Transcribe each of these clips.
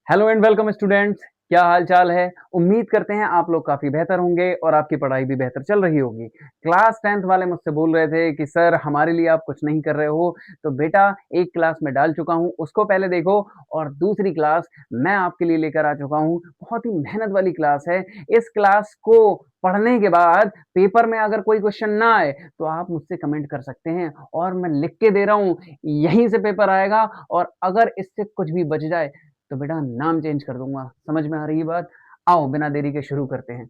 Hello and welcome students. क्या हाल चाल है? उम्मीद करते हैं आप लोग काफी बेहतर होंगे और आपकी पढ़ाई भी बेहतर चल रही होगी। क्लास 10th वाले मुझसे बोल रहे थे कि सर हमारे लिए आप कुछ नहीं कर रहे हो। तो बेटा एक क्लास में डाल चुका हूं, उसको पहले देखो। और दूसरी क्लास मैं आपके लिए लेकर आ चुका हूं। बहुत ही मेहनत वाली क्लास है। इस क्लास को पढ़ने के बाद पेपर में अगर कोई क्वेश्चन ना आए तो आप मुझसे कमेंट कर सकते हैं और मैं लिख के दे रहा हूं, यहीं से पेपर आएगा। और अगर इससे कुछ भी बच जाए तो बेटा नाम चेंज कर दूंगा। समझ में आ रही है बात? आओ बिना देरी के शुरू करते हैं।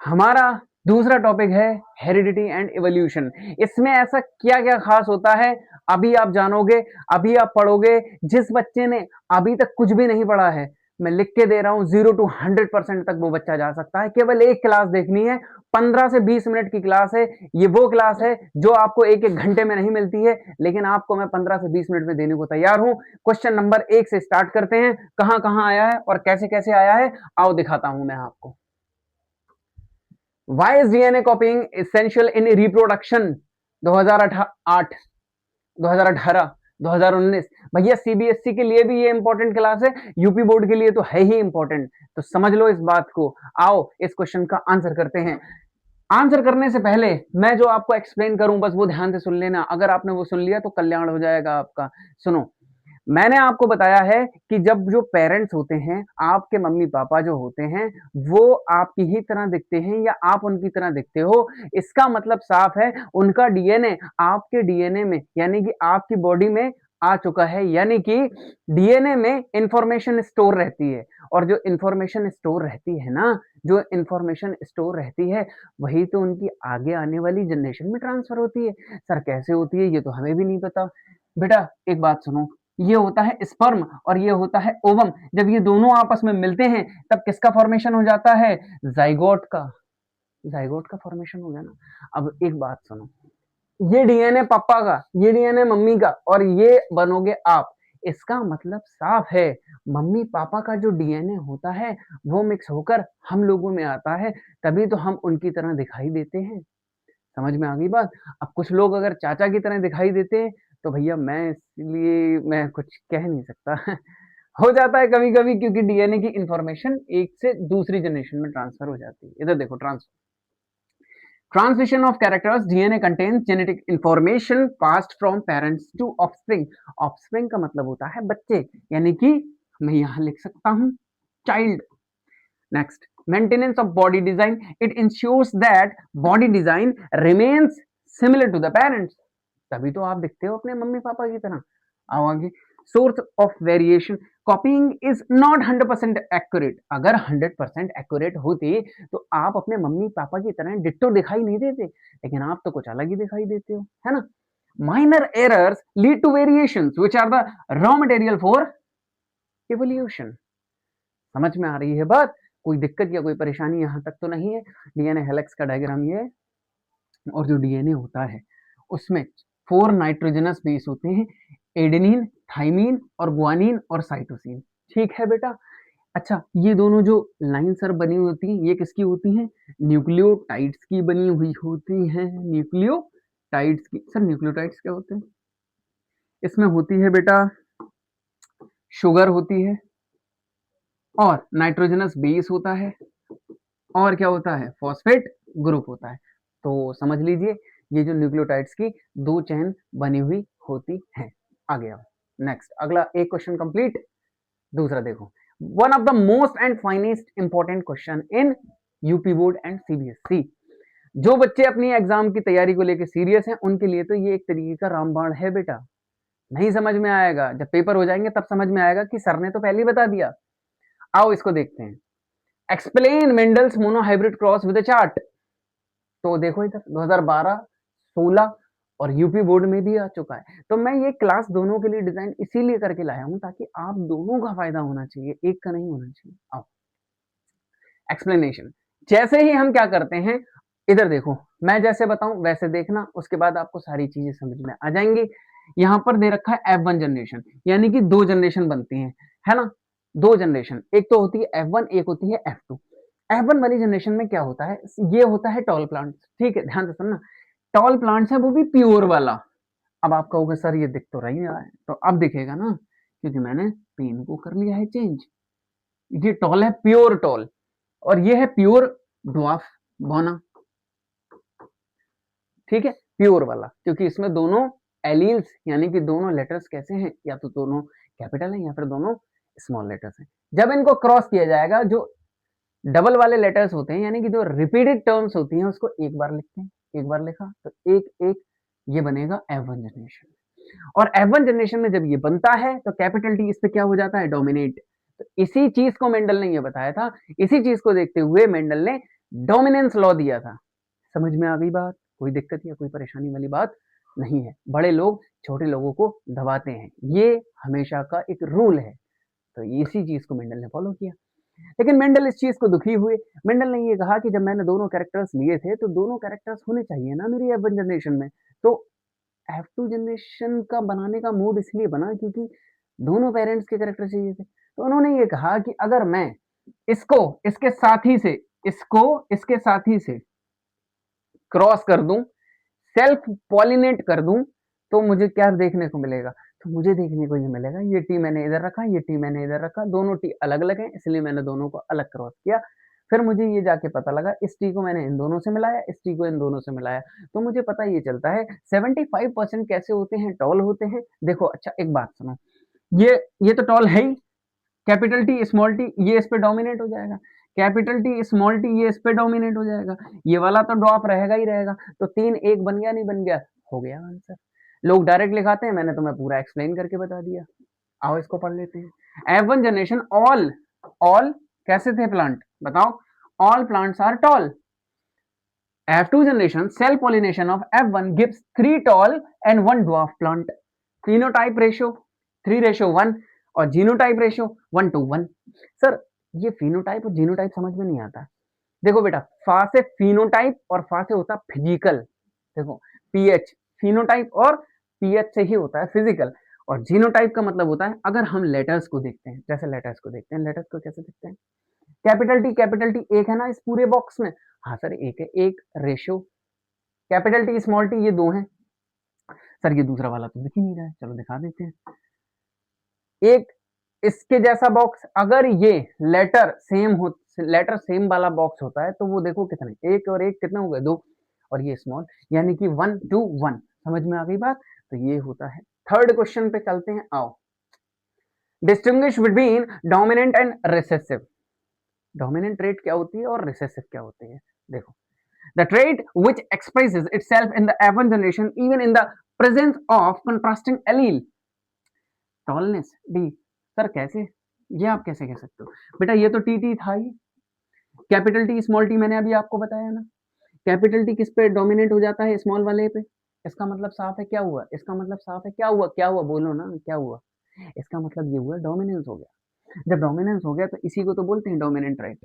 हमारा दूसरा टॉपिक है हेरिडिटी एंड इवोल्यूशन। इसमें ऐसा क्या क्या खास होता है अभी आप जानोगे, अभी आप पढ़ोगे। जिस बच्चे ने अभी तक कुछ भी नहीं पढ़ा है, मैं लिख के दे रहा हूं 0 to 100% तक वो बच्चा जा सकता है। केवल एक क्लास देखनी है, 15 से 20 मिनट की क्लास है। ये वो क्लास है जो आपको एक एक घंटे में नहीं मिलती है, लेकिन आपको मैं 15 से 20 मिनट में देने को तैयार हूं। क्वेश्चन नंबर 1 से स्टार्ट करते हैं। कहां कहां आया है और कैसे कैसे आया है, आओ दिखाता हूं मैं आपको। Why is DNA copying essential in reproduction? 2008, 2018, 2019। भैया सीबीएसई के लिए भी ये इंपॉर्टेंट क्लास है, यूपी बोर्ड के लिए तो है ही इंपॉर्टेंट। तो समझ लो इस बात को। आओ इस क्वेश्चन का आंसर करते हैं। आंसर करने से पहले मैं जो आपको एक्सप्लेन करूं बस वो ध्यान से सुन लेना। अगर आपने वो सुन लिया तो कल्याण हो जाएगा आपका। सुनो, मैंने आपको बताया है कि जब जो पेरेंट्स होते हैं, आपके मम्मी पापा जो होते हैं, वो आपकी ही तरह दिखते हैं या आप उनकी तरह दिखते हो, इसका मतलब साफ है उनका डीएनए आपके डीएनए में यानी कि आपकी बॉडी में आ चुका है। यानी कि डीएनए में इंफॉर्मेशन स्टोर रहती है। और जो इंफॉर्मेशन स्टोर रहती है ना, जो इंफॉर्मेशन स्टोर रहती है, वही तो उनकी आगे आने वाली जनरेशन में ट्रांसफर होती है। सर कैसे होती है ये तो हमें भी नहीं पता। बेटा एक बात सुनो, ये होता है स्पर्म और ये होता है ओवम। जब ये दोनों आपस में मिलते हैं तब किसका फॉर्मेशन हो जाता है? जाइगोट का। जाइगोट का फॉर्मेशन हो गया ना। अब एक बात सुनो, ये डीएनए पापा का, ये डीएनए मम्मी का और ये बनोगे आप। इसका मतलब साफ है, मम्मी पापा का जो डीएनए होता है वो मिक्स होकर हम लोगों में आता है, तभी तो हम उनकी तरह दिखाई देते हैं। समझ में आ गई बात? अब कुछ लोग अगर चाचा की तरह दिखाई देते हैं तो भैया मैं इसलिए मैं कुछ कह नहीं सकता। हो जाता है कभी कभी, क्योंकि डीएनए की इंफॉर्मेशन एक से दूसरी जनरेशन में ट्रांसफर हो जाती है। इधर देखो, transmission of characters. DNA contains genetic information passed from parents to offspring. Offspring का मतलब होता है बच्चे, यानी कि मैं यहां लिख सकता हूं child. Next, maintenance of body design. It ensures that body design remains similar to the parents. तभी तो आप दिखते हो अपने मम्मी पापा की तरह। आओ आगे। Source of variation. कॉपिंग is not 100% accurate. अगर 100% एक्यूरेट होती तो आप अपने मम्मी पापा की तरह डिट्टो दिखाई नहीं देते, लेकिन आप तो कुछ अलग ही दिखाई देते हो, है ना। Minor errors lead to variations which are the raw material for evolution. समझ में आ रही है बात? कोई दिक्कत या कोई परेशानी यहां तक तो नहीं है? डीएनए हेलिक्स का डायग्राम ये है। और जो डीएनए होता है उसमें 4 नाइट्रोजनस बेस होते हैं, एडेनिन, थाइमीन और गुआनिन और साइटोसिन। ठीक है बेटा। अच्छा, ये दोनों जो लाइन सर बनी होती हैं ये किसकी होती हैं? न्यूक्लियोटाइड्स की बनी हुई होती हैं। न्यूक्लियोटाइड्स की। सर न्यूक्लियोटाइड्स क्या होते हैं? इसमें होती है बेटा शुगर होती है और नाइट्रोजनस बेस होता है और क्या होता है? फॉस्फेट ग्रुप होता है। तो समझ लीजिए ये जो न्यूक्लियोटाइड्स की 2 चेन बनी हुई होती हैं। आगे आओ। नेक्स्ट, अगला एक क्वेश्चन कंप्लीट। दूसरा देखो, one of the most and finest important question in UP board and CBSE. जो बच्चे अपनी एग्जाम की तैयारी को लेकर सीरियस हैं उनके लिए तो ये एक तरीके का रामबाण है बेटा। नहीं समझ में आएगा, जब पेपर हो जाएंगे तब समझ में आएगा कि सर ने तो पहले ही बता दिया। आओ इसको देखते हैं। Explain Mendel's monohybrid cross with a chart. तो देखो इधर 2012, 16 और यूपी बोर्ड में भी आ चुका है। तो मैं ये क्लास दोनों के लिए डिजाइन इसीलिए करके लाया हूं ताकि आप दोनों का फायदा होना चाहिए, एक का नहीं होना चाहिए। आओ एक्सप्लेनेशन। जैसे ही हम क्या करते हैं, इधर देखो, मैं जैसे बताऊं वैसे देखना, उसके बाद आपको सारी चीजें समझ में आ जाएंगी। यहां पर दे रखा है F1 जनरेशन, यानी कि 2 जनरेशन बनती हैं, है ना। 2 जनरेशन, एक तो होती है F1, एक होती है F2। F1 वाली जनरेशन में क्या होता है? ये होता है टॉल प्लांट। ठीक है, ध्यान से सुनना। टॉल प्लांट्स है, वो भी प्योर वाला। अब आप कहोगे सर ये दिख तो रही है, तो अब दिखेगा ना, क्योंकि मैंने पेन को कर लिया है चेंज। ये टॉल है प्योर टॉल, और ये है प्योर ड्वार्फ बोना, ठीक है, प्योर वाला, क्योंकि इसमें दोनों एलील्स यानी कि दोनों लेटर्स कैसे हैं, या तो दोनों कैपिटल हैं या फिर दोनों स्मॉल लेटर्स हैं। जब इनको क्रॉस किया जाएगा, जो डबल वाले लेटर्स होते हैं यानी कि जो रिपीटेड टर्म्स होती हैं उसको एक बार लिखते हैं, एक बार लिखा तो एक एक, ये बनेगा F1 जनरेशन। और F1 जनरेशन में जब ये बनता है तो कैपिटल टी इस पे क्या हो जाता है, डोमिनेट। तो इसी चीज को मेंडल ने ये बताया था, इसी चीज को देखते हुए मेंडल ने डोमिनेंस लॉ दिया था। समझ में आ गई बात, कोई दिक्कत या कोई परेशानी वाली बात नहीं है। बड़े लोग छोटे लोगों को दबाते हैं, ये हमेशा का एक रूल है। तो इसी चीज को मेंडल ने फॉलो किया। लेकिन मेंडल इस चीज को दुखी हुए। मेंडल ने ये कहा कि जब मैंने दोनों कैरेक्टर्स लिए थे तो दोनों कैरेक्टर्स होने चाहिए ना मेरी F1 जनरेशन में। तो F2 जनरेशन का बनाने का मूड इसलिए बना क्योंकि दोनों पेरेंट्स के कैरेक्टर चाहिए थे। तो उन्होंने ये कहा कि अगर मैं इसको इसके साथी से, इसको इसके साथी से क्रॉस कर दूं, सेल्फ पॉलिनेट कर दूं, तो मुझे क्या देखने को मिलेगा, तो मुझे देखने को ये मिलेगा, ये टी मैंने इधर रखा, ये टी मैंने इधर रखा, दोनों टी अलग अलग हैं, इसलिए मैंने दोनों को अलग क्रॉस किया। फिर मुझे ये जाके पता लगा इस टी को मैंने इन दोनों से मिलाया, इस टी को इन दोनों से मिलाया, तो मुझे पता ये चलता है 75% कैसे होते हैं, टॉल होते हैं। देखो अच्छा एक बात सुनो, ये तो टॉल है ही, कैपिटल टी स्मॉल टी ये इस पे डोमिनेट हो जाएगा, कैपिटल टी स्मॉल टी ये इस पे डोमिनेट हो जाएगा, ये वाला तो ड्रॉप रहेगा ही रहेगा। तो 3 1 बन गया, नहीं बन गया, हो गया आंसर। लोग डायरेक्ट लिखाते हैं, मैंने तुम्हें पूरा एक्सप्लेन करके बता दिया। आओ इसको पढ़ लेते हैं। F1 जनरेशन ऑल कैसे थे प्लांट, बताओ, all plants are tall. F2 generation cell pollination of F1 gives 3 tall and 1 dwarf plant. Phenotype ratio 3:1 और जीनोटाइप रेशियो 1:1। सर ये फिनोटाइप और जीनोटाइप समझ में नहीं आता। देखो बेटा, फा से फिनोटाइप और फा से होता फिजिकल। देखो पीएच फिनोटाइप और पीएच से ही होता है फिजिकल, और जीनोटाइप का मतलब होता है, अगर हम लेटर्स को देखते हैं, जैसे लेटर्स को देखते हैं, लेटर्स को कैसे देखते हैं, कैपिटल टी एक है ना इस पूरे बॉक्स में, हाँ सर एक है, एक ratio, capital T small T ये दो हैं। सर ये दूसरा वाला तो दिख ही नहीं रहा है, चलो दिखा देते हैं। एक इसके जैसा बॉक्स, अगर ये लेटर सेम वाला बॉक्स होता है तो वो देखो कितने, एक और एक कितने हो गए, 2, और ये स्मॉल, यानी कि 1 2 1। समझ में आ गई बात, तो ये होता है। थर्ड क्वेश्चन पे चलते हैं, आओ। Distinguish between dominant and recessive. Dominant trait क्या होती है और रिसेसिव क्या होती है, देखो। The trait which expresses itself in the F1 generation even in the presence of contrasting allele. Tallness, D. Sir कैसे, ये आप कैसे कह सकते हो बेटा, ये तो टी था ही, कैपिटल टी स्मॉल टी मैंने अभी आपको बताया ना, कैपिटल टी किस पे डोमिनेट हो जाता है, स्मॉल वाले पे। इसका मतलब साफ है क्या हुआ, इसका मतलब साफ है क्या हुआ, क्या हुआ बोलो ना, क्या हुआ, इसका मतलब ये हुआ डोमिनेंस हो गया। जब डोमिनेंस हो गया तो इसी को तो बोलते हैं डोमिनेंट ट्रेट।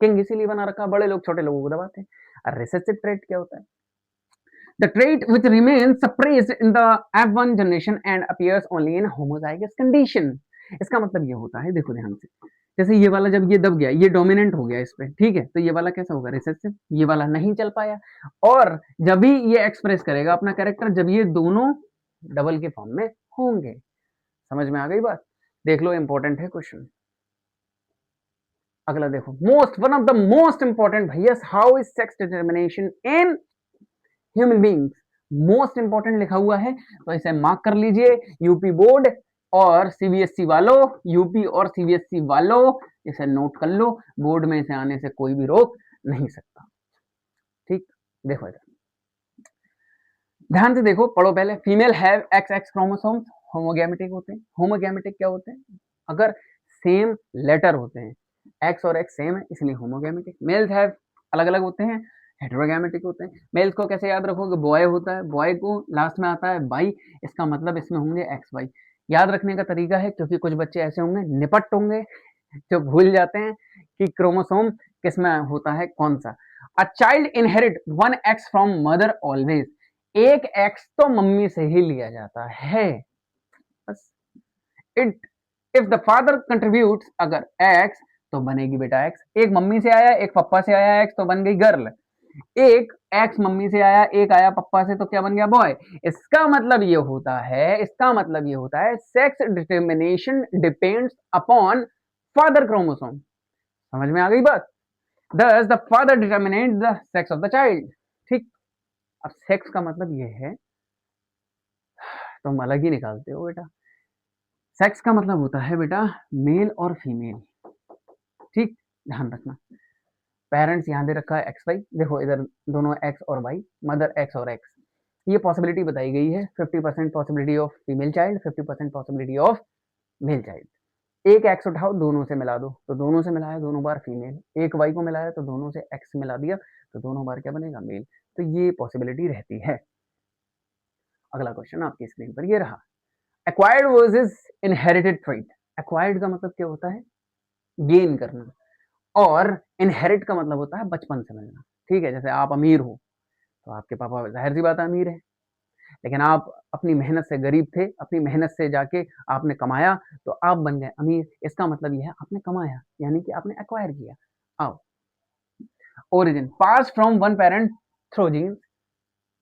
किंग इसीलिए बना रखा, बड़े लोग छोटे लोगों को दबाते हैं। और रिसेसिव ट्रेट क्या होता है, the trait which remains suppressed in the F1 generation and appears only in homozygous condition। इसका मतलब ये होता है, देखो ध्यान से, जैसे ये वाला जब ये दब गया, ये डोमिनेंट हो गया इस पे, ठीक है, तो ये वाला कैसा होगा, रिसेसिव, ये वाला नहीं चल पाया, और जब भी ये एक्सप्रेस करेगा अपना कैरेक्टर, जब ये दोनों डबल के फॉर्म में होंगे। समझ में आ गई बात, देख लो इंपॉर्टेंट है क्वेश्चन। अगला देखो, one of the most important भैया, how is sex determination in human beings, most important लिखा हुआ है, तो इसे मार्क कर लीजिए। यूपी बोर्ड और सीबीएसई वालों, यूपी और सीबीएसई वालों इसे नोट कर लो, बोर्ड में इसे आने से कोई भी रोक नहीं सकता। ठीक, देखो इधर ध्यान से देखो, पढ़ो पहले। Female have XX chromosomes, homogametic होते हैं। होमोगैमेटिक क्या होते हैं, अगर सेम लेटर होते हैं, X और X सेम है इसलिए होमोगैमेटिक। मेल्स हैव अलग अलग होते हैं, हेटेरोगैमेटिक होते हैं। मेल्स को कैसे याद रखोगे, बॉय होता है, बॉय को लास्ट में आता है बाई, इसका मतलब इसमें होंगे XY। याद रखने का तरीका है, क्योंकि कुछ बच्चे ऐसे होंगे निपट होंगे जो भूल जाते हैं कि क्रोमोसोम किसमें होता है कौन सा। A child inherit 1X from mother always, एक X तो मम्मी से ही लिया जाता है बस। It if the father contributes, अगर X तो बनेगी बेटा X, एक मम्मी से आया एक पप्पा से आया X तो बन गई गर्ल, एक X मम्मी से आया एक आया पप्पा से तो क्या बन गया बॉय। इसका मतलब ये होता है, sex determination depends upon father chromosome. समझ में आ गई बात? Thus the father determinates the sex of the child। ठीक, अब सेक्स का मतलब ये है, तुम अलग ही निकालते हो बेटा। सेक्स का मतलब होता है बेटा मेल और फीमेल। ठीक, ध्यान रखना। पेरेंट्स यहाँ दे रखा है एक्स वाई, देखो इधर दोनों एक्स और वाई, मदर एक्स और एक्स। ये पॉसिबिलिटी बताई गई है 50% possibility of female child, 50% possibility of male child. एक एक्स उठाओ, दोनों से मिला दो, तो दोनों से मिलाया दोनों बार फीमेल, एक वाई को मिलाया तो दोनों से एक्स मिला दिया तो दोनों बार क्या बनेगा, मेल। तो ये पॉसिबिलिटी रहती है। अगला क्वेश्चन आपकी स्क्रीन पर ये रहा, acquired versus inherited trait. Acquired का मतलब क्या होता है, गेन करना, और इनहेरिट का मतलब होता है बचपन से मिलना। ठीक है, जैसे आप अमीर हो तो आपके पापा जाहिर सी बात है अमीर है, लेकिन आप अपनी मेहनत से गरीब थे, अपनी मेहनत से जाके आपने कमाया तो आप बन गए अमीर। इसका मतलब यह है आपने कमाया, यानी कि आपने एक्वायर किया। आओ, origin pass from one parent through genes.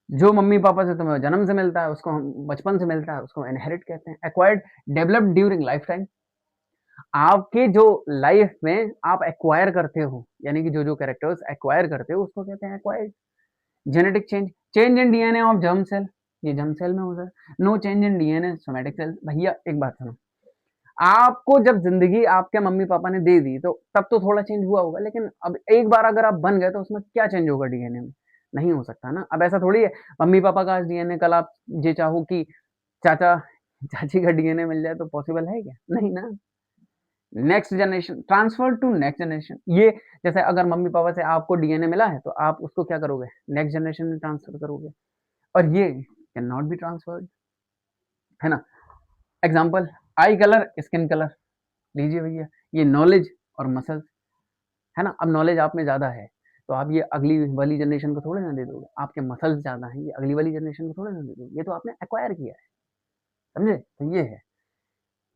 जो मम्मी पापा से तुम्हें जन्म से मिलता है, उसको हम बचपन से मिलता है, उसको इनहेरिट कहते हैं। Acquired developed during life time. आपके जो लाइफ में आप एक्वायर करते हो, यानी कि जो जो कैरेक्टर्स एक्वायर करते हो उसको कहते हैं acquired. Genetic change, change in DNA of germ cell, ये जर्म सेल में होता है। No change in DNA somatic cell. भैया एक बात सुनो, आपको जब जिंदगी आपके मम्मी पापा ने दे दी तो तब तो थोड़ा चेंज हुआ होगा, लेकिन अब एक बार अगर आप बन गए तो उसमें क्या चेंज होगा डीएनए में? नहीं हो सकता ना। अब ऐसा थोड़ी है मम्मी पापा का आज डीएनए, कल आप ये चाहो कि चाचा चाची का डीएनए मिल जाए, तो पॉसिबल है क्या? नहीं ना। Next generation, transfer to next generation. ये जैसे अगर मम्मी पापा से आपको डीएनए मिला है तो आप उसको क्या करोगे, नेक्स्ट जनरेशन में ट्रांसफर करोगे, और ये कैन नॉट बी ट्रांसफर्ड, है ना। एग्जाम्पल, आई कलर, स्किन कलर। लीजिए भैया, ये नॉलेज और मसल्स, है ना। अब नॉलेज आप में ज्यादा है तो आप ये अगली वाली जनरेशन को थोड़े ना दे दोगे। आपके मसल्स ज्यादा हैं, ये अगली वाली जनरेशन को थोड़े ना दे दोगे, ये तो आपने एक्वायर किया है। समझे? तो ये है,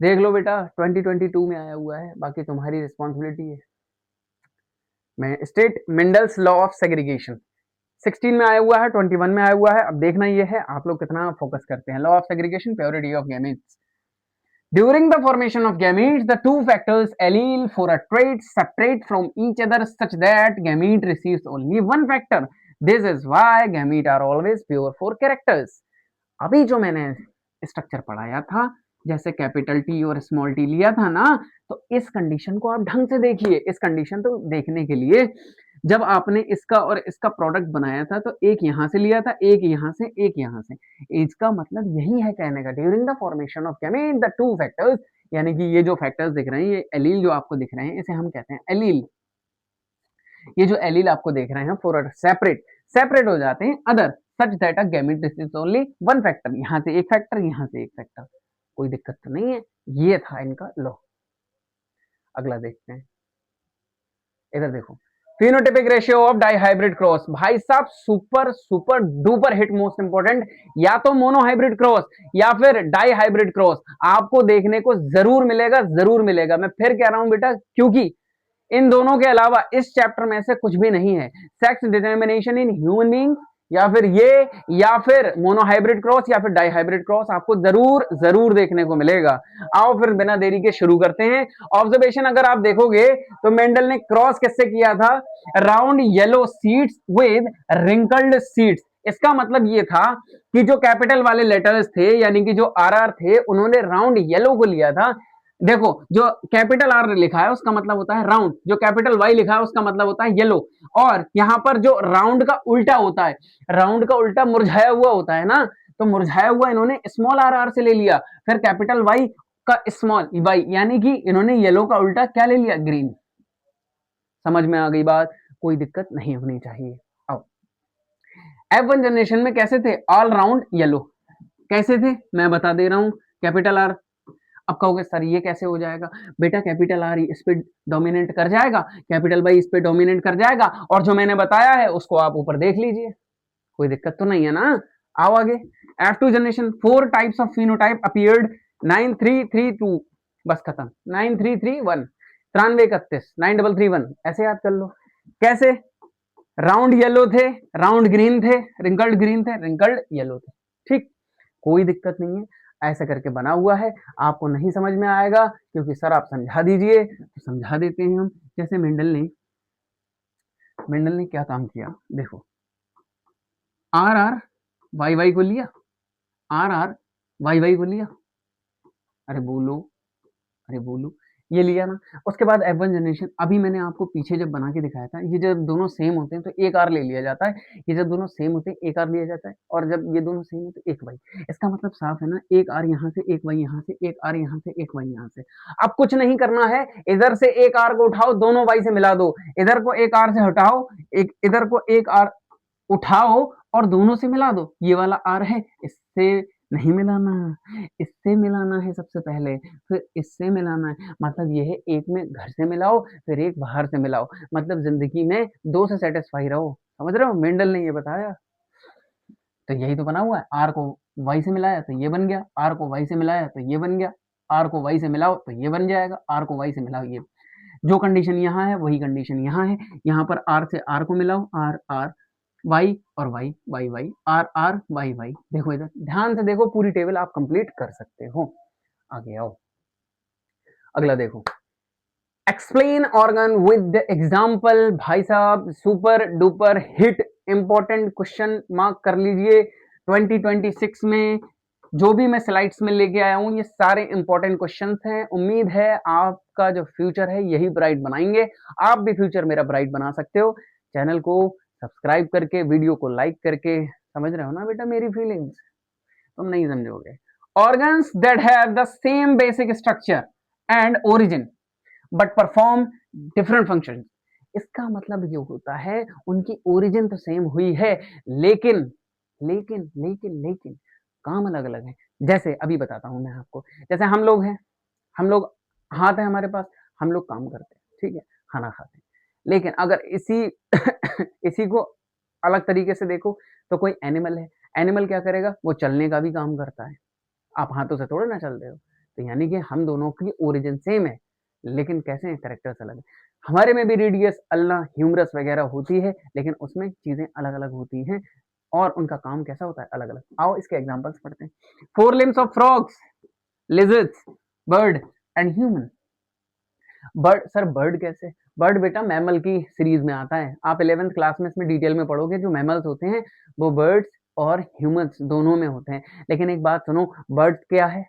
देख लो बेटा 2022 में आया हुआ है, बाकी तुम्हारी रिस्पॉन्सिबिलिटी है। मैं state Mendel's law of segregation 16 में आया हुआ है, 21 में आया हुआ है। अब देखना ये है आप लोग कितना फोकस करते हैं। Law of segregation, purity of gametes. During the formation of gametes, the two factors allele for a trait separate from each other such that gamete receives only one factor. This is why gamete are always pure for characters. अभी जो मैंने structure पढ़ाया था, जैसे capital T और small T लिया था ना, तो इस कंडीशन को आप ढंग से देखिए। इस कंडीशन तो देखने के लिए जब आपने इसका और इसका प्रोडक्ट बनाया था तो एक यहां से लिया था, एक यहां से, एक यहां से। इसका मतलब यही है कहने का, during the formation of gamete the two factors, यानी कि ये जो फैक्टर्स दिख रहे हैं, ये एलील जो आपको दिख रहे हैं, इसे हम कहते हैं एलील। ये जो एलील आपको देख रहे हैं फॉर सेपरेट, सेपरेट हो जाते हैं other such that a gamete receives only one factor. यहां से एक फैक्टर, यहां से एक फैक्टर, कोई दिक्कत तो नहीं है। ये था इनका लॉ। अगला देखते हैं, इधर देखो, phenotypic ratio of dihybrid cross. भाई साहब super super duper hit, most important, या तो मोनोहाइब्रिड क्रॉस या फिर डाइहाइब्रिड क्रॉस आपको देखने को जरूर मिलेगा, जरूर मिलेगा। मैं फिर कह रहा हूं बेटा, क्योंकि इन दोनों के अलावा इस चैप्टर में से कुछ भी नहीं है। Sex determination in human being, या फिर ये, या फिर मोनोहाइब्रिड क्रॉस, या फिर डाइहाइब्रिड क्रॉस आपको जरूर जरूर देखने को मिलेगा। आओ फिर बिना देरी के शुरू करते हैं। ऑब्जर्वेशन अगर आप देखोगे तो मेंडल ने क्रॉस किससे किया था, round yellow seeds with wrinkled seeds. इसका मतलब ये था कि जो कैपिटल वाले लेटर्स थे, यानी कि जो आरआर थे, उन्होंने राउंड येलो को लिया था। देखो, जो कैपिटल आर लिखा है उसका मतलब होता है राउंड, जो कैपिटल वाई लिखा है उसका मतलब होता है येलो, और यहां पर जो राउंड का उल्टा होता है, राउंड का उल्टा मुरझाया हुआ होता है ना, तो मुरझाया हुआ इन्होंने स्मॉल आर आर से ले लिया, फिर कैपिटल वाई का स्मॉल वाई, यानी कि इन्होंने येलो का उल्टा क्या ले लिया, ग्रीन। समझ में आ गई बात? कोई दिक्कत नहीं होनी चाहिए। अब F1 जनरेशन में कैसे थे, ऑल राउंड येलो। कैसे थे मैं बता दे रहा हूं, कैपिटल आर। अब कहोगे सर ये कैसे हो जाएगा? बेटा कैपिटल आर इस पे डोमिनेट कर जाएगा, कैपिटल वाई इस पे डोमिनेट कर जाएगा, और जो मैंने बताया है उसको आप ऊपर देख लीजिए, कोई दिक्कत तो नहीं है ना। आओ आगे, F2 generation, 4 types of phenotype appeared, 9332, बस खत्म, 9331, 9331, 9331, ऐसे याद कर लो। कैसे? राउंड येलो थे, राउंड ग्रीन थे, रिंकल्ड ग्रीन थे, रिंकल्ड येलो थे। ठीक, कोई दिक्कत नहीं है। ऐसे करके बना हुआ है, आपको नहीं समझ में आएगा क्योंकि सर आप समझा दीजिए, तो समझा देते हैं हम। जैसे मेंडल ने क्या काम किया, देखो आर आर वाई वाई को लिया, आर आर वाई वाई को लिया, अरे बोलो, अरे बोलो, ये लिया ना। उसके बाद F1 जनरेशन, अभी मैंने आपको पीछे जब बना के दिखाया था, ये जब दोनों सेम होते हैं तो एक आर ले लिया जाता है, ये जब दोनों सेम होते हैं एक आर लिया जाता है, और जब ये दोनों सेम होते हैं एक वाई। इसका मतलब साफ है ना, एक आर यहाँ से, एक वाई यहाँ से, एक आर यहाँ से, एक वाई यहाँ से। अब कुछ नहीं करना है, इधर से एक आर को उठाओ, दोनों वाई से मिला दो, इधर को एक आर से हटाओ, एक इधर को एक आर उठाओ और दोनों से मिला दो। ये वाला आर है, इससे नहीं मिलाना, इससे मिलाना है सबसे पहले, फिर इससे मिलाना है। मतलब ये है, एक में घर से मिलाओ, फिर एक बाहर से मिलाओ, मतलब जिंदगी में दो से सेटिस्फाई रहो। समझ रहे हो, मेंडल ने ये बताया। तो यही तो बना हुआ है, आर को वाई से मिलाया तो ये बन गया, आर को वाई से मिलाया तो ये बन गया, आर को वाई से मिलाओ तो ये बन जाएगा, आर को वाई से मिलाओ ये। जो कंडीशन यहाँ है वही कंडीशन यहाँ है। यहाँ पर आर से आर को मिलाओ, आर आर, वाई और Y Y Y, R R Y Y. देखो इधर ध्यान से देखो, पूरी टेबल आप कंप्लीट कर सकते हो। आगे आओ, अगला देखो, एक्सप्लेन ऑर्गन विद एग्जाम्पल। भाई साहब super duper hit important question mark कर लीजिए। 2026 में जो भी मैं स्लाइड्स में लेके आया हूं, ये सारे इंपॉर्टेंट क्वेश्चंस हैं। उम्मीद है आपका जो फ्यूचर है यही ब्राइट बनाएंगे। आप भी फ्यूचर मेरा ब्राइट बना सकते हो, चैनल को सब्सक्राइब करके, वीडियो को लाइक करके। समझ रहे हो ना बेटा मेरी फीलिंग्स, तुम नहीं समझोगे। Organs that have the same basic structure and origin but perform different function. इसका मतलब ये होता है उनकी ओरिजिन तो सेम हुई है, लेकिन लेकिन लेकिन लेकिन काम अलग अलग है। जैसे अभी बताता हूं मैं आपको, जैसे हम लोग हैं, हम लोग हाथ है हमारे पास, हम लोग काम करते हैं, ठीक है, खाना खाते हैं। लेकिन अगर इसी इसी को अलग तरीके से देखो तो कोई एनिमल है, एनिमल क्या करेगा, वो चलने का भी काम करता है, आप हाथों से थोड़े ना चलते हो। तो यानी कि हम दोनों की ओरिजिन सेम है, लेकिन कैसे हैं, कैरेक्टर्स अलग है। हमारे में भी रेडियस, अल्लाह, ह्यूमरस वगैरह होती है, लेकिन उसमें चीजें अलग अलग होती हैं और उनका काम कैसा होता है, अलग अलग। आओ इसके एग्जांपल्स पढ़ते हैं। Four limbs of frogs, lizards, bird and human. Bird, sir bird कैसे, बर्ड बेटा मैमल की सीरीज में आता है, आप 11th क्लास में इसमें डिटेल में पढ़ोगे। जो मैमल्स होते हैं वो बर्ड्स और ह्यूमंस दोनों में होते हैं। लेकिन एक बात सुनो, बर्ड्स क्या है,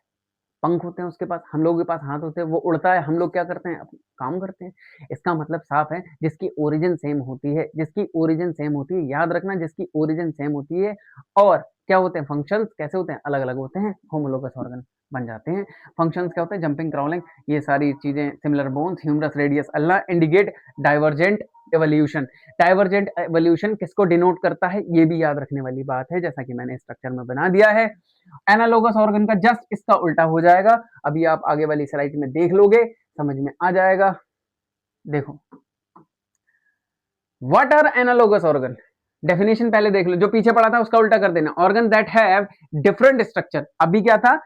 पंख होते हैं उसके पास, हम लोगों के पास हाथ होते हैं, वो उड़ता है, हम लोग क्या करते हैं, काम करते हैं। इसका मतलब साफ है, जिसकी ओरिजिन सेम होती है, जिसकी ओरिजिन सेम होती है, याद रखना, जिसकी ओरिजिन सेम होती है और क्या होते हैं, फंक्शंस कैसे होते हैं, अलग अलग होते हैं, होमोलोगस ऑर्गन बन जाते हैं। फंक्शंस क्या होते हैं, जंपिंग, क्राउलिंग, ये सारी चीजें, similar bones, humerus, radius, ulna, indicate divergent evolution. Divergent evolution किसको डिनोट करता है, ये भी याद रखने वाली बात है, जैसा कि मैंने स्ट्रक्चर में बना दिया है। एनालोगस ऑर्गन का जस्ट इसका उल्टा हो जाएगा, अभी आप आगे वाली स्लाइड में देख लोगे, समझ में आ जाएगा। देखो, what are analogous organ, definition पहले देख लो, जो पीछे पढ़ा था उसका उल्टा कर देना। Organ that have different structure, अभी क्या था,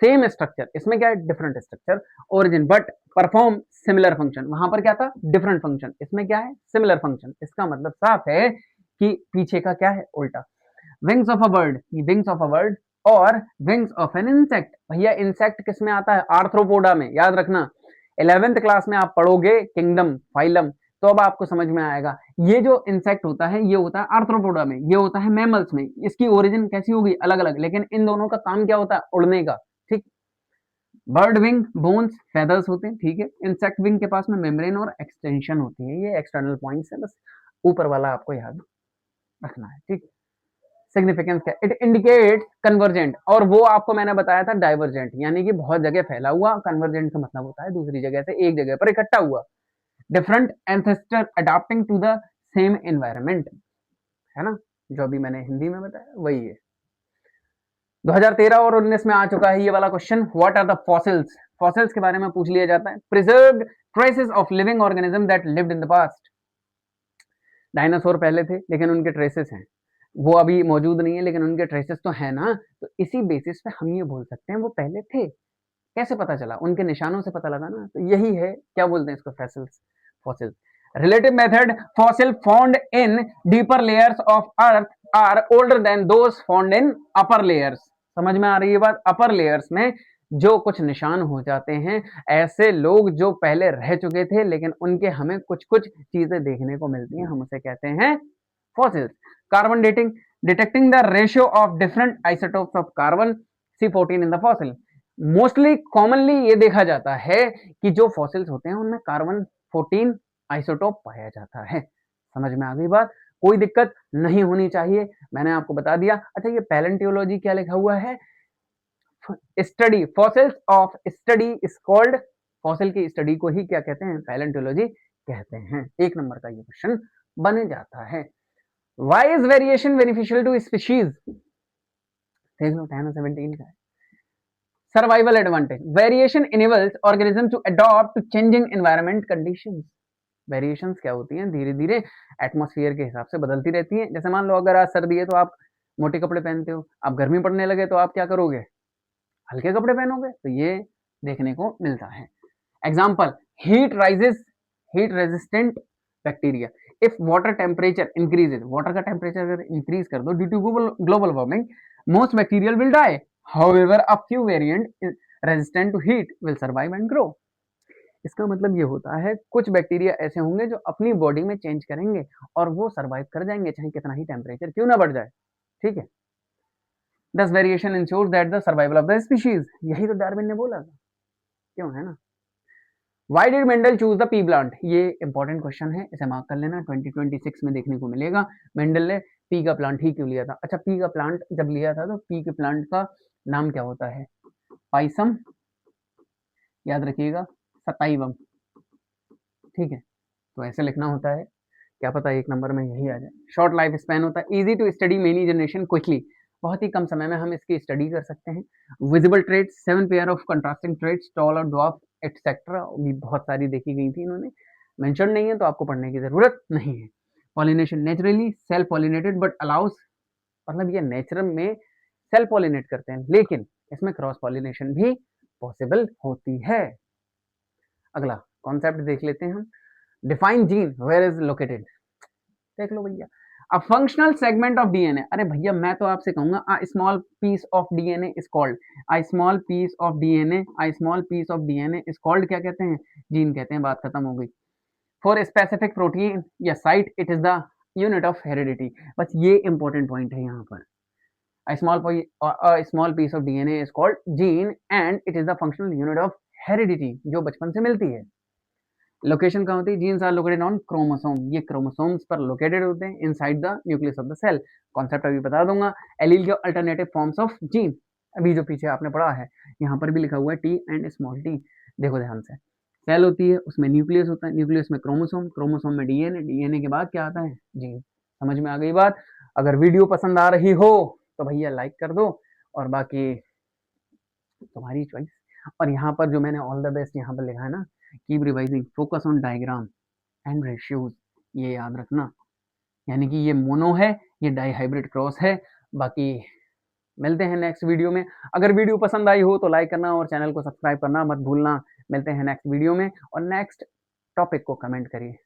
सेम स्ट्रक्चर, इसमें क्या है, different structure, origin, but perform similar function. वहां पर क्या था, डिफरेंट फंक्शन, इसमें क्या है, सिमिलर फंक्शन। इसका मतलब साफ है कि पीछे का क्या है, उल्टा। Wings of a bird, wings of a bird और विंग्स ऑफ एन इंसेक्ट। भैया इंसेक्ट किस में आता है, आर्थ्रोपोडा में, याद रखना। 11th क्लास में आप पढ़ोगे किंगडम, फाइलम, तो अब आपको समझ में आएगा। ये जो इंसेक्ट होता है ये होता है आर्थ्रोपोडा में, ये होता है मैमल्स में। इसकी ओरिजिन कैसी होगी, अलग अलग, लेकिन इन दोनों का काम क्या होता है, उड़ने का, ठीक। बर्ड विंग बोन्स, फेदर्स होते हैं, ठीक है। इंसेक्ट विंग के पास में मेम्ब्रेन और एक्सटेंशन होती है, ये एक्सटर्नल पॉइंट्स है, बस ऊपर वाला आपको याद रखना है, ठीक। सिग्निफिकेंस क्या, इट इंडिकेट कन्वर्जेंट, और वो आपको मैंने बताया था डाइवर्जेंट, यानी कि बहुत जगह फैला हुआ। कन्वर्जेंट का मतलब होता है दूसरी जगह से एक जगह पर इकट्ठा हुआ। Different ancestor adopting to the same environment, है ना, जो अभी मैंने हिंदी में बताया वही है। 2013 और 19 में आ चुका है ये वाला question, what are the fossils. Fossils के बारे में पूछ लिया जाता है, preserved traces of living organism that lived in the past. Dinosaur पहले थे लेकिन उनके ट्रेसेस हैं, वो अभी मौजूद नहीं है लेकिन उनके ट्रेसेस तो है ना। तो इसी बेसिस पे हम ये बोल सकते हैं वो पहले थे। कैसे पता चला, उनके निशानों से पता लगा ना, तो यही है, क्या बोलते हैं इसको, fossils, fossils. Relative method, fossil found in deeper layers of earth are older than those found in upper layers. समझ में आ रही है बात? अपर लेयर्स में जो कुछ निशान हो जाते हैं, ऐसे लोग जो पहले रह चुके थे लेकिन उनके हमें कुछ-कुछ चीजें देखने को मिलती हैं, हम उसे कहते हैं fossils. Carbon dating, detecting the ratio of different isotopes of carbon C14 in the fossil. Mostly commonly ये देखा जाता है कि जो फॉसिल्स होते हैं उनमें कार्बन 14 आइसोटोप पाया जाता है। समझ में आ गई बात? कोई दिक्कत नहीं होनी चाहिए, मैंने आपको बता दिया। अच्छा, ये पैलेंटियोलॉजी क्या लिखा हुआ है? Study fossils of study is called, fossil की स्टडी को ही क्या कहते हैं? पैलेंटियोलॉजी कहते हैं। एक नंबर का ये क्वेश्चन बन जाता है। Why is variation beneficial to species? देख लो 10 और 17 का है। Survival advantage, variation enables organism to adopt to changing environment conditions. Variations क्या होती हैं? धीरे धीरे एटमॉस्फेयर के हिसाब से बदलती रहती हैं। जैसे मान लो अगर आज सर्दी है तो आप मोटे कपड़े पहनते हो, अब गर्मी पड़ने लगे तो आप क्या करोगे? हल्के कपड़े पहनोगे। तो ये देखने को मिलता है। Example, heat rises, heat resistant bacteria. If water temperature increases, water का टेम्परेचर अगर इंक्रीज कर दो due to global warming, most bacterial will die, however a few variant resistant to heat will survive and grow. इसका मतलब ये होता है कुछ बैक्टीरिया ऐसे होंगे जो अपनी बॉडी में चेंज करेंगे और वो सर्वाइव कर जाएंगे चाहे कितना ही टेम्परेचर क्यों ना बढ़ जाए। ठीक है, दस variation ensures that the survival of the species, यही तो डार्विन ने बोला था, क्यों है ना। Why did Mendel choose the pea plant? ये इंपॉर्टेंट क्वेश्चन है, इसे मार्क कर लेना, 2026 में देखने को मिलेगा। मेंडल ने पी का प्लांट ही क्यों लिया था? अच्छा, पी का प्लांट जब लिया था तो पी के प्लांट का नाम क्या होता है? पाइसम, याद रखिएगा, सताइवम। ठीक है, तो ऐसे लिखना होता है, क्या पता एक नंबर में यही आ जाए। शॉर्ट लाइफ स्पैन होता है, easy to study many generation quickly, बहुत ही कम समय में हम इसकी स्टडी कर सकते हैं। Visible traits, 7 pair of contrasting traits, tall और ड्वार्फ एटसेट्रा, भी बहुत सारी देखी गई थी इन्होंने, मेंशन नहीं है तो आपको पढ़ने की जरूरत नहीं है। Pollination, naturally self pollinated but allow us, मतलब ये नेचर में सेल्फ पॉलिनेट करते हैं लेकिन इसमें क्रॉस पॉलिनेशन भी पॉसिबल होती है। अगला कॉन्सेप्ट देख लेते हैं हम, define gene where is located. देख लो भैया, a functional segment of DNA. अरे भैया मैं तो आपसे कहूंगा a small piece of DNA is called, a small piece of DNA, a small piece of DNA is called, क्या कहते हैं? जीन कहते हैं, बात खत्म हो गई। फॉर स्पेसिफिक प्रोटीन या site it is the unit of heredity. बस ये इंपॉर्टेंट पॉइंट है यहाँ पर। A small piece of DNA is called gene and it is the functional unit of heredity, जो बचपन से मिलती है। लोकेशन कहाँ होती है? Genes are located on chromosome, ये क्रोमोसोम्स पर लोकेटेड होते हैं inside the nucleus of the cell. Concept अभी बता दूंगा। एलील के अल्टरनेटिव फॉर्म्स ऑफ जीन, अभी जो पीछे आपने पढ़ा है यहाँ पर भी लिखा हुआ है टी एंड स्मॉल टी। देखो ध्यान से, सेल होती है उसमें न्यूक्लियस होता है, न्यूक्लियस में क्रोमोसोम, क्रोमोसोम में डीएनए, डीएनए के बाद क्या आता है? जीन। समझ में आ गई बात? अगर वीडियो पसंद आ रही हो तो भैया लाइक कर दो और बाकी तुम्हारी चॉइस। और यहाँ पर जो मैंने ऑल द बेस्ट यहाँ पर लिखा है ना, keep revising, focus on diagram and ratios, ये याद रखना। यानी कि ये मोनो है, ये डाई हाइब्रिड क्रॉस है। बाकी मिलते हैं नेक्स्ट वीडियो में। अगर वीडियो पसंद आई हो तो लाइक करना और चैनल को सब्सक्राइब करना मत भूलना। मिलते हैं नेक्स्ट वीडियो में और नेक्स्ट टॉपिक को कमेंट करिए।